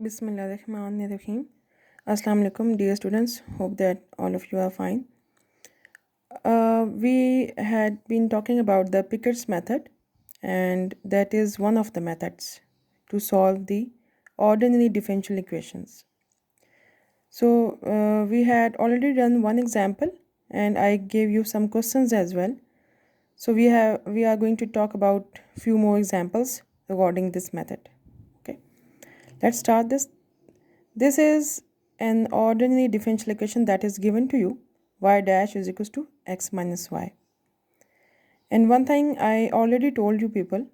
Bismillahirrahmanirrahim. Assalamu alaikum, dear students. Hope that all of you are fine. We had been talking about the Pickett's method, and that is one of the methods to solve the ordinary differential equations. So we had already done one example, and I gave you some questions as well. So we are going to talk about few more examples regarding this method. Okay, let's start this. This is an ordinary differential equation that is given to you, y dash is equals to x minus y. And one thing I already told you people,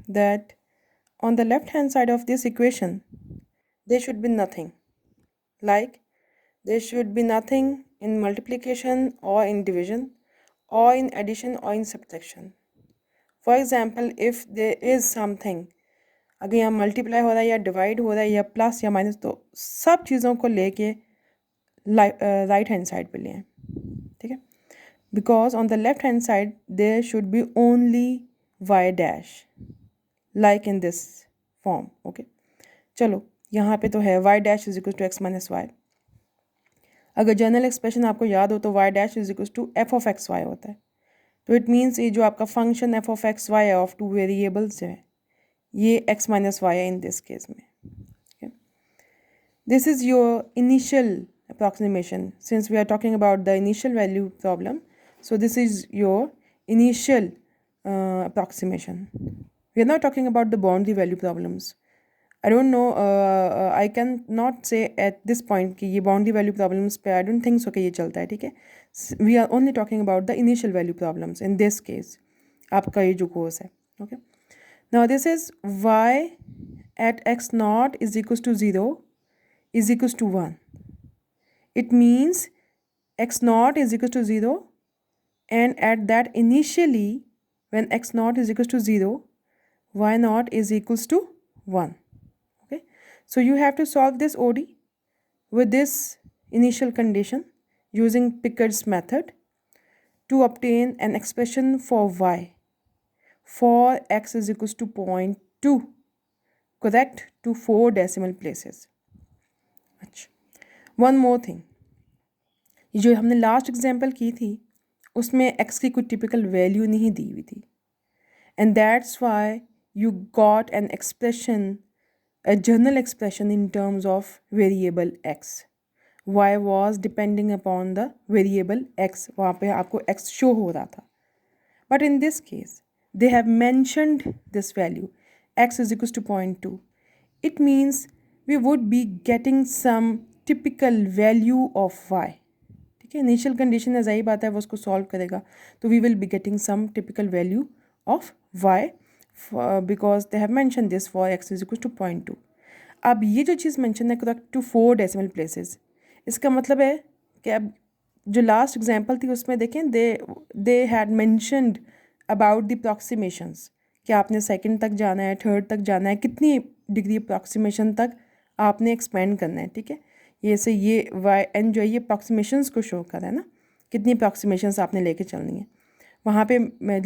that on the left hand side of this equation, there should be nothing. Like there should be nothing in multiplication or in division or in addition or in subtraction. For example, if there is something, अगर यहाँ multiply हो रहा है या divide हो रहा है या प्लस या माइनस, तो सब चीज़ों को लेके राइट हैंड साइड पे लें, ठीक है, because on the left hand side there should be only y dash like in this form. Okay, चलो यहाँ पे तो है y dash is equal to x minus y. अगर जनरल एक्सप्रेशन आपको याद हो तो y dash is equal to f of x y होता है. तो इट मीन्स ये जो आपका function f of x y of two variables है, ये x minus y है in this case में. Okay. This is your initial approximation. Since we are talking about the initial value problem, so this is your initial approximation. We are not talking about the boundary value problems. I don't know, I can not say at this point कि ये boundary value problems पे I don't think so कि ये चलता है, ठीक है. We are only talking about the initial value problems in this case. आपका ये जो course है, okay. Now this is y at x naught is equals to 0 is equals to 1. It means x naught is equals to 0, and at that initially when x naught is equals to 0, y naught is equals to 1. Okay, so you have to solve this OD with this initial condition using Pickett's method to obtain an expression for y for x is equals to 0.2, correct to 4 decimal places. अच्छा, one more thing, जो हमने last example की थी उसमें x की कोई typical value नहीं दी हुई थी, and that's why you got an expression, a general expression in terms of variable x. y was depending upon the variable x, वहाँ पे आपको x शो हो रहा था. But in this case they have mentioned this value x is equals to 0.2. It means we would be getting some typical value of y. ठीक है, initial condition है, सही बात है, वो उसको सॉल्व करेगा, तो we will be getting some typical value of y because they have mention this for x is equal to 0.2. अब ये जो चीज़ मेंशन है करेक्ट टू 4 डेसिमल प्लेसेस, इसका मतलब है कि अब जो लास्ट एग्जाम्पल थी उसमें देखें they had mentioned about the approximations, कि आपने सेकंड तक जाना है, थर्ड तक जाना है, कितनी डिग्री अप्रॉक्सीमेशन तक आपने एक्सपेंड करना है, ठीक है. ये से ये वाई एन जो है ये अप्रॉक्सीमेशंस को शो कर रहा है ना, कितनी अप्रॉक्सीमेशंस आपने लेके चलनी है. वहाँ पे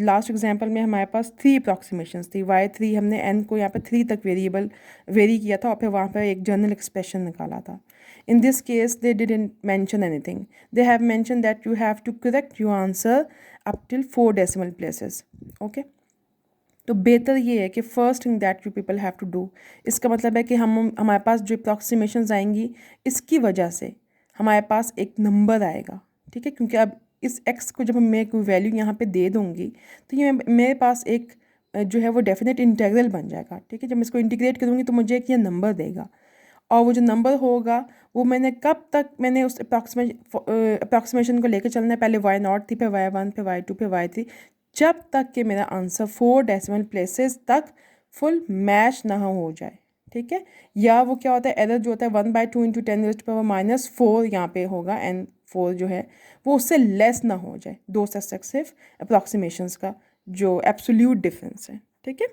लास्ट एग्जांपल में हमारे पास 3 अप्रॉक्सीमेशंस थी, y3 हमने n को यहाँ पे 3 तक वेरी किया था और फिर वहाँ पे एक जनरल एक्सप्रेशन निकाला था. In this case they didn't mention anything. They have mentioned that you have to correct your answer up till 4 decimal places. Okay. तो बेहतर ये है कि first thing that you people have to do, इसका मतलब है कि हमारे पास जो अप्रॉक्सीमेशंस आएंगी इसकी वजह से हमारे पास एक नंबर आएगा, ठीक है. क्योंकि अब इस x को जब मैं कोई वैल्यू यहाँ पे दे दूँगी तो ये मेरे पास एक जो है वो डेफिनेट इंटीग्रल बन जाएगा, ठीक है. जब मैं इसको इंटीग्रेट करूँगी तो मुझे एक ये नंबर देगा, और वो जो नंबर होगा वो मैंने कब तक मैंने उस अप्रॉक्सीमेशन को लेकर चलना है, पहले y नॉट थी, फिर y1, फिर y2, फिर y3, जब तक कि मेरा आंसर 4 डेसिमल प्लेसेस तक फुल मैच ना हो जाए, ठीक है. या वो क्या होता है, एरर जो होता है 1/2 इंटू 10⁻⁻4 यहाँ पे होगा, एंड 4 जो है वो उससे लेस ना हो जाए, दो सक्सेसिव अप्रॉक्सीमेशंस का जो एब्सोल्यूट डिफरेंस है, ठीक है.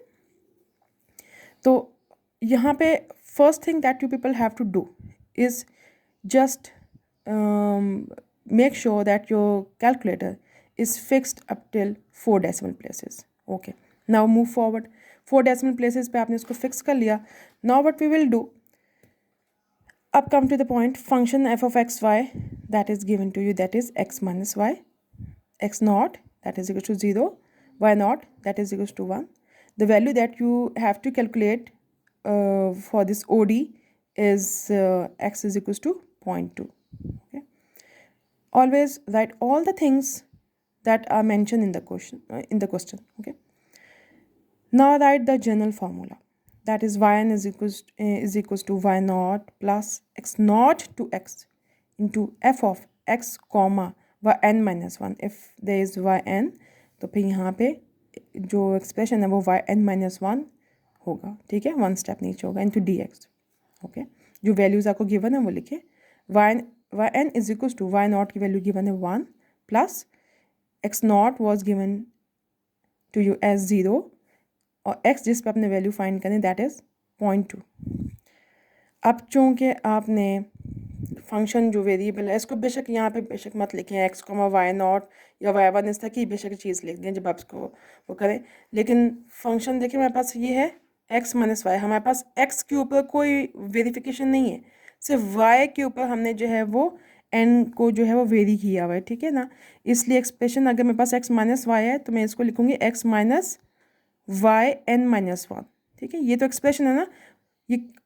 तो यहाँ पे first thing that you people have to do is just make sure that your calculator is fixed up till 4 decimal places. Okay, now move forward. 4 decimal places पे आपने इसको fix कर लिया. Now what we will do, Up come to the point, function f of x y that is given to you, that is x minus y, x naught that is equal to 0, y naught that is equal to 1. The value that you have to calculate for this OD is x is equal to 0.2. Okay, always write all the things that are mentioned in the question. Okay, now write the general formula, that is yn is equals to y naught plus x naught to x into f of x comma yn minus 1. if there is yn तो फिर यहाँ पे जो expression है वो yn minus 1 होगा, ठीक है, 1 स्टेप नीचे होगा इंटू dx. ओके, जो वैल्यूज आपको गिवन है वो लिखे, yn is equals to y naught की वैल्यू गिवन है 1 plus x naught was given to you as 0 और x जिस पर अपने वैल्यू फाइंड करें दैट इज 0.2. अब चूँकि आपने फंक्शन जो वेरिएबल है इसको बेशक यहाँ पे बेशक मत लिखें x वाई नॉट या वाई वन, इस तरह की बेशक चीज़ लिख दें जब आप इसको वो करें, लेकिन फंक्शन देखिए हमारे पास ये है x माइनस वाई, हमारे पास x के ऊपर कोई वेरिफिकेशन नहीं है, सिर्फ y के ऊपर हमने जो है वो n को जो है वो वेरी किया हुआ है, ठीक है ना. इसलिए एक्सप्रेशन अगर मेरे पास x माइनस वाई है तो मैं इसको लिखूँगी x minus y n minus 1, ठीक है. ये तो एक्सप्रेशन है ना,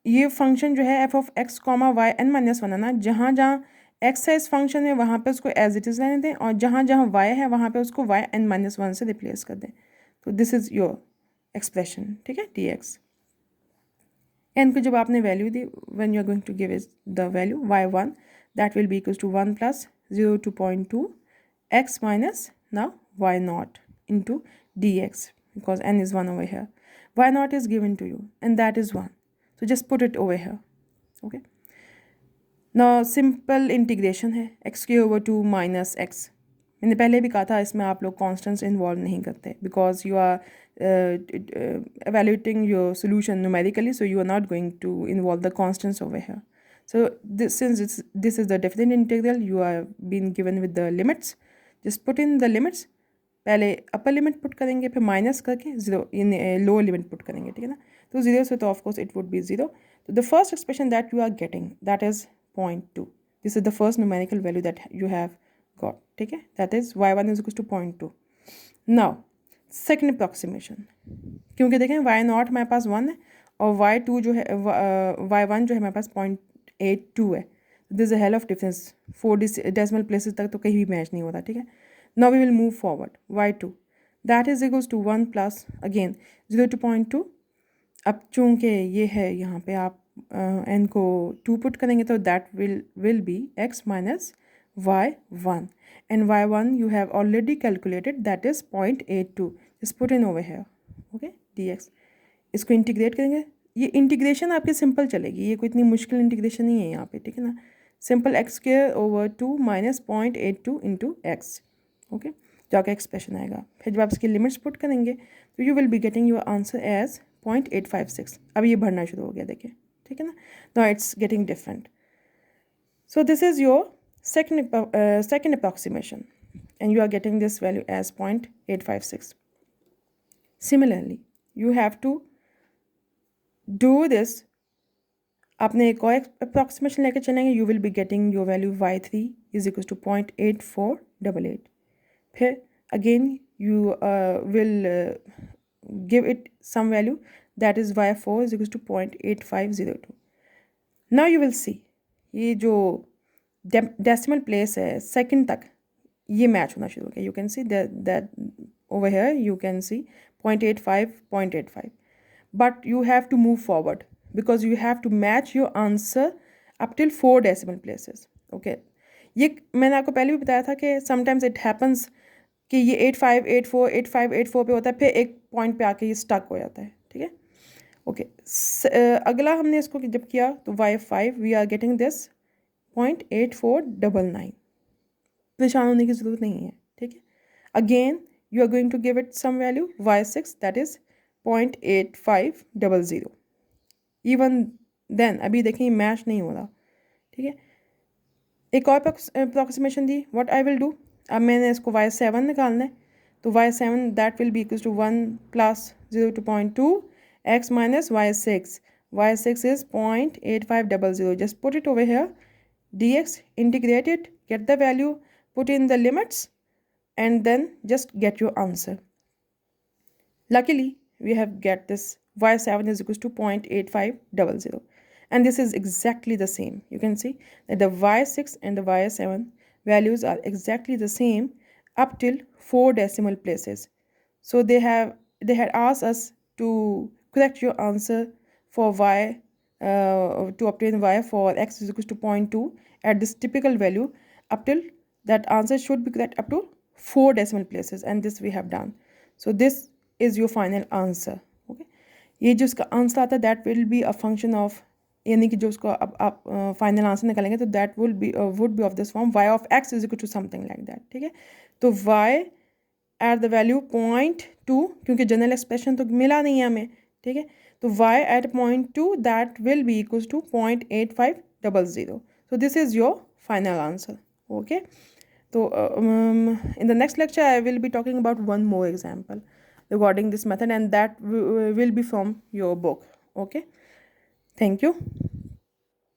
ये फंक्शन जो है f of x comma y n minus 1 है ना, जहाँ जहाँ एक्स है इस फंक्शन में वहाँ पे उसको एज इट इज़ रहने दें और जहाँ जहाँ वाई है वहाँ पे उसको वाई एन माइनस 1 से रिप्लेस कर दें. तो दिस इज़ योर एक्सप्रेशन, ठीक है, डी एक्स. एन को जब आपने वैल्यू दी, when you are going to give is the value y one that will be equals to 1 plus 0 to 0.2 x minus now y naught into dx because n is 1 over here. Y naught is given to you and that is 1. So just put it over here. Okay. Now simple integration है x के over 2 minus x. मैंने पहले भी कहा था इसमें आप लोग constants involve नहीं करते because you are evaluating your solution numerically, so you are not going to involve the constants over here. So since this is the definite integral, you are being given with the limits. Just put in the limits. पहले upper limit put करेंगे फिर minus करके zero lower limit put करेंगे, ठीक है ना. तो zero से तो of course it would be zero. तो the first expression that you are getting that is 0.2. This is the first numerical value that you have got, ठीक है, that is y1 is equal to 0.2. Now second approximation, क्योंकि देखें y not हमारे पास 1 है और y2 जो है y1 जो है हमारे पास 0.82 है. This is a hell of difference, 4 decimal places तक तो कहीं भी मैच नहीं होता, ठीक है. Now we will move forward. y2 that is equals to 1 plus again 0 to 0.2. अब चूँकि ये है यहाँ पे आप n को 2 पुट करेंगे तो that will be x minus y1 and y1 you have already calculated that is 0.82. just put in over here. okay, dx. इसको इंटीग्रेट करेंगे, ये इंटीग्रेशन आपकी सिंपल चलेगी, ये कोई इतनी मुश्किल इंटीग्रेशन नहीं है यहाँ पे, ठीक है ना. Simple x square over 2 minus 0.82 into x. Okay, जो आपका एक्सप्रेशन आएगा. फिर जब आप इसकी लिमिट्स पुट करेंगे तो you will be getting your answer as 0.856. अब ये बढ़ना शुरू हो गया, देखिए, ठीक है ना. Now it's getting different. So this is your second approximation and you are getting this value as 0.856. Similarly you have to do this. आपने एक और अप्रॉक्सीमेशन लेकर चलेंगे, you will be getting your value y3 is equal to 0.8488. फिर again you will give it some value that is y4 is equals to 0.8502. now you will see ये जो decimal place है second तक ये match होना शुरू हो गया. you can see that over here you can see 0.85 but you have to move forward because you have to match your answer up till 4 decimal places. okay, ये मैंने आपको पहले भी बताया था कि sometimes it happens कि ये 8584 पे होता है, फिर एक पॉइंट पे आके ये स्टक हो जाता है, ठीक है. ओके, अगला हमने इसको जब किया तो y5 we are getting this 0.8499. परेशान होने की ज़रूरत नहीं है, ठीक है. Again you are going to give it some value y6 that is 0.8500. Even then अभी देखें मैच नहीं हो रहा, ठीक है. एक और अप्रॉक्सीमेशन दी. व्हाट आई विल डू, अब मैंने इसको y7 निकालना है तो y7 that will be equals to 1 plus 0 to 0.2 x minus y6. y6 is 0.8500. Just put it over here, dx, integrate it, get the value, put in the limits, and then just get your answer. Luckily, we have get this y7 is equals to 0.8500. And this is exactly the same. You can see that the y6 and the y7 values are exactly the same up till 4 decimal places. So they had asked us to correct your answer for y, to obtain y for x is equals to 0.2 at this typical value up till that answer should be correct up to 4 decimal places, and this we have done. So this is your final answer. Okay, ये जो इसका answer आता है that will be a function of, यानी कि जो उसको आप फाइनल आंसर निकालेंगे तो that will be would be of this form y of x is equal to something like that. ठीक है, तो y at the value 0.2, क्योंकि जनरल एक्सप्रेशन तो मिला नहीं है हमें. ठीक है, तो y at 0.2 that will be equals to 0.8500. So this is your final answer. Okay, so in the next lecture I will be talking about one more example regarding this method, and that will be from your book. Okay, thank you.